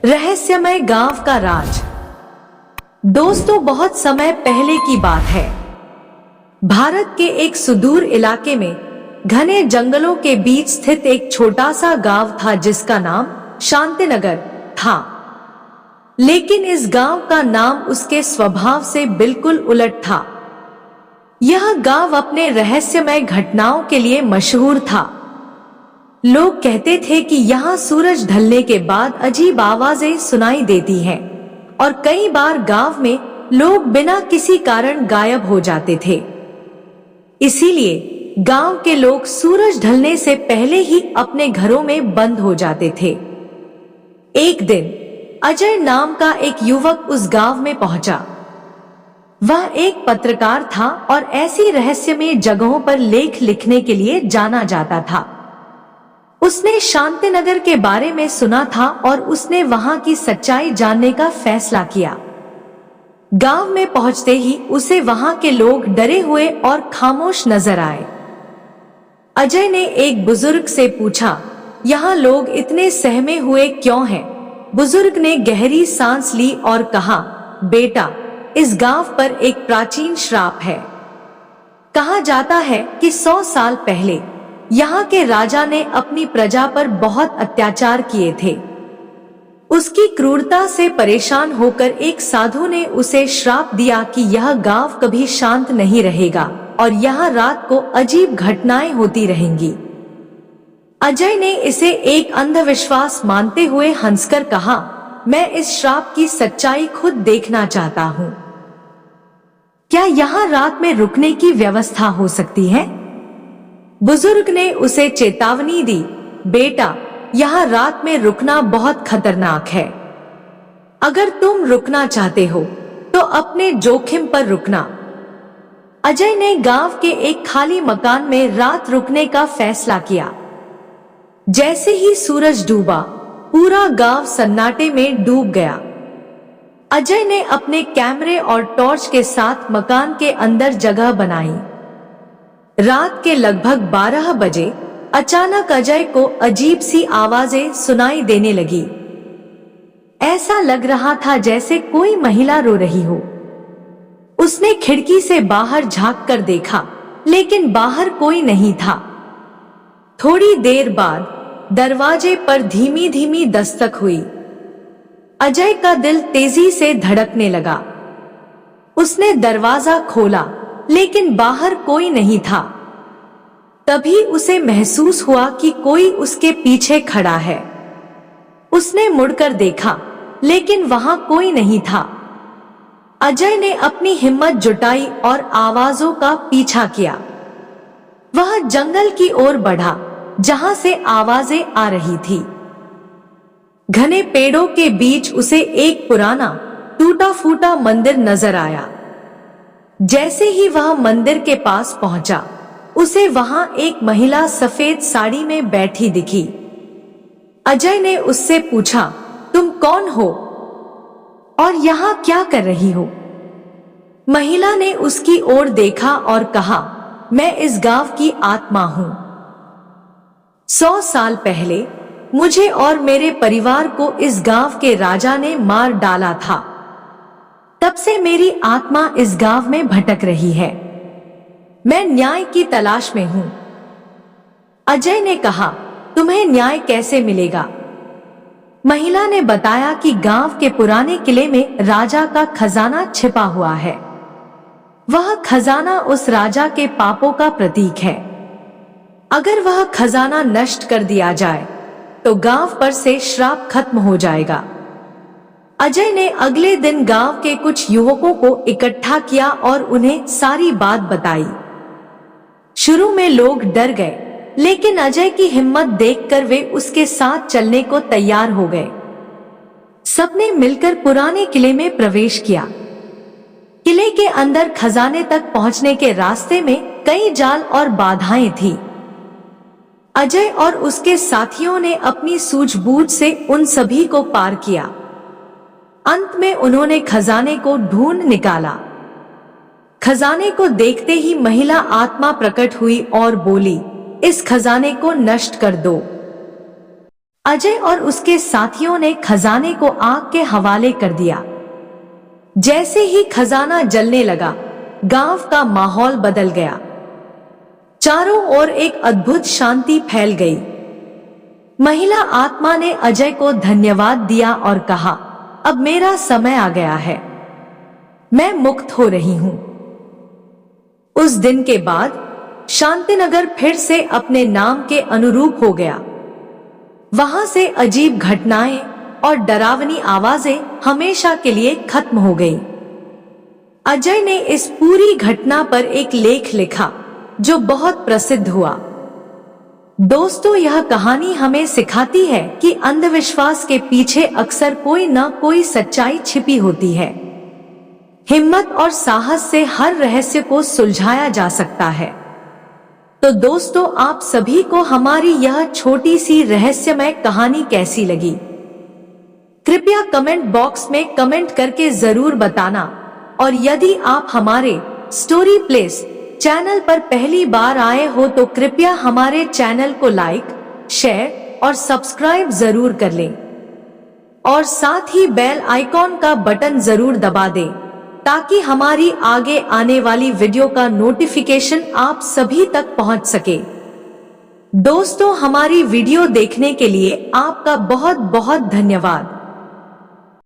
रहस्यमय गांव का राज। दोस्तों, बहुत समय पहले की बात है। भारत के एक सुदूर इलाके में घने जंगलों के बीच स्थित एक छोटा सा गांव था जिसका नाम शांतिनगर था। लेकिन इस गांव का नाम उसके स्वभाव से बिल्कुल उलट था। यह गांव अपने रहस्यमय घटनाओं के लिए मशहूर था। लोग कहते थे कि यहाँ सूरज ढलने के बाद अजीब आवाजें सुनाई देती हैं और कई बार गांव में लोग बिना किसी कारण गायब हो जाते थे। इसीलिए गांव के लोग सूरज ढलने से पहले ही अपने घरों में बंद हो जाते थे। एक दिन अजय नाम का एक युवक उस गांव में पहुंचा। वह एक पत्रकार था और ऐसी रहस्यमय जगहों पर लेख लिखने के लिए जाना जाता था। उसने शांतिनगर के बारे में सुना था और उसने वहां की सच्चाई जानने का फैसला किया। गांव में पहुंचते ही उसे वहां के लोग डरे हुए और खामोश नजर आए। अजय ने एक बुजुर्ग से पूछा, यहाँ लोग इतने सहमे हुए क्यों हैं? बुजुर्ग ने गहरी सांस ली और कहा, बेटा, इस गांव पर एक प्राचीन श्राप है। कहा जाता है कि 100 साल पहले यहाँ के राजा ने अपनी प्रजा पर बहुत अत्याचार किए थे। उसकी क्रूरता से परेशान होकर एक साधु ने उसे श्राप दिया कि यह गांव कभी शांत नहीं रहेगा और यहाँ रात को अजीब घटनाएं होती रहेंगी। अजय ने इसे एक अंधविश्वास मानते हुए हंसकर कहा, मैं इस श्राप की सच्चाई खुद देखना चाहता हूँ। क्या यहाँ रात में रुकने की व्यवस्था हो सकती है? बुजुर्ग ने उसे चेतावनी दी, बेटा, यहाँ रात में रुकना बहुत खतरनाक है। अगर तुम रुकना चाहते हो तो अपने जोखिम पर रुकना। अजय ने गांव के एक खाली मकान में रात रुकने का फैसला किया। जैसे ही सूरज डूबा, पूरा गांव सन्नाटे में डूब गया। अजय ने अपने कैमरे और टॉर्च के साथ मकान के अंदर जगह बनाई। रात के लगभग 12 बजे अचानक अजय को अजीब सी आवाजें सुनाई देने लगी। ऐसा लग रहा था जैसे कोई महिला रो रही हो। उसने खिड़की से बाहर झांक कर देखा, लेकिन बाहर कोई नहीं था। थोड़ी देर बाद दरवाजे पर धीमी धीमी दस्तक हुई। अजय का दिल तेजी से धड़कने लगा। उसने दरवाजा खोला, लेकिन बाहर कोई नहीं था। तभी उसे महसूस हुआ कि कोई उसके पीछे खड़ा है। उसने मुड़कर देखा, लेकिन वहां कोई नहीं था। अजय ने अपनी हिम्मत जुटाई और आवाजों का पीछा किया। वह जंगल की ओर बढ़ा, जहां से आवाजें आ रही थी। घने पेड़ों के बीच उसे एक पुराना टूटा फूटा मंदिर नजर आया। जैसे ही वह मंदिर के पास पहुंचा, उसे वहां एक महिला सफेद साड़ी में बैठी दिखी। अजय ने उससे पूछा, तुम कौन हो और यहाँ क्या कर रही हो? महिला ने उसकी ओर देखा और कहा, मैं इस गांव की आत्मा हूँ। 100 साल पहले मुझे और मेरे परिवार को इस गांव के राजा ने मार डाला था। तब से मेरी आत्मा इस गांव में भटक रही है। मैं न्याय की तलाश में हूं। अजय ने कहा, तुम्हें न्याय कैसे मिलेगा? महिला ने बताया कि गांव के पुराने किले में राजा का खजाना छिपा हुआ है। वह खजाना उस राजा के पापों का प्रतीक है। अगर वह खजाना नष्ट कर दिया जाए तो गांव पर से श्राप खत्म हो जाएगा। अजय ने अगले दिन गांव के कुछ युवकों को इकट्ठा किया और उन्हें सारी बात बताई। शुरू में लोग डर गए, लेकिन अजय की हिम्मत देखकर वे उसके साथ चलने को तैयार हो गए। सबने मिलकर पुराने किले में प्रवेश किया। किले के अंदर खजाने तक पहुंचने के रास्ते में कई जाल और बाधाएं थी। अजय और उसके साथियों ने अपनी सूझबूझ से उन सभी को पार किया। अंत में उन्होंने खजाने को ढूंढ निकाला। खजाने को देखते ही महिला आत्मा प्रकट हुई और बोली, इस खजाने को नष्ट कर दो। अजय और उसके साथियों ने खजाने को आग के हवाले कर दिया। जैसे ही खजाना जलने लगा, गांव का माहौल बदल गया। चारों ओर एक अद्भुत शांति फैल गई। महिला आत्मा ने अजय को धन्यवाद दिया और कहा, अब मेरा समय आ गया है, मैं मुक्त हो रही हूं। उस दिन के बाद शांतिनगर फिर से अपने नाम के अनुरूप हो गया। वहां से अजीब घटनाएं और डरावनी आवाजें हमेशा के लिए खत्म हो गई। अजय ने इस पूरी घटना पर एक लेख लिखा जो बहुत प्रसिद्ध हुआ। दोस्तों, यह कहानी हमें सिखाती है कि अंधविश्वास के पीछे अक्सर कोई न कोई सच्चाई छिपी होती है। हिम्मत और साहस से हर रहस्य को सुलझाया जा सकता है। तो दोस्तों, आप सभी को हमारी यह छोटी सी रहस्यमय कहानी कैसी लगी? कृपया कमेंट बॉक्स में कमेंट करके जरूर बताना। और यदि आप हमारे स्टोरी प्लेस चैनल पर पहली बार आए हो तो कृपया हमारे चैनल को लाइक, शेयर और सब्सक्राइब जरूर कर लें और साथ ही बेल आइकॉन का बटन जरूर दबा दें ताकि हमारी आगे आने वाली वीडियो का नोटिफिकेशन आप सभी तक पहुंच सके। दोस्तों, हमारी वीडियो देखने के लिए आपका बहुत बहुत धन्यवाद।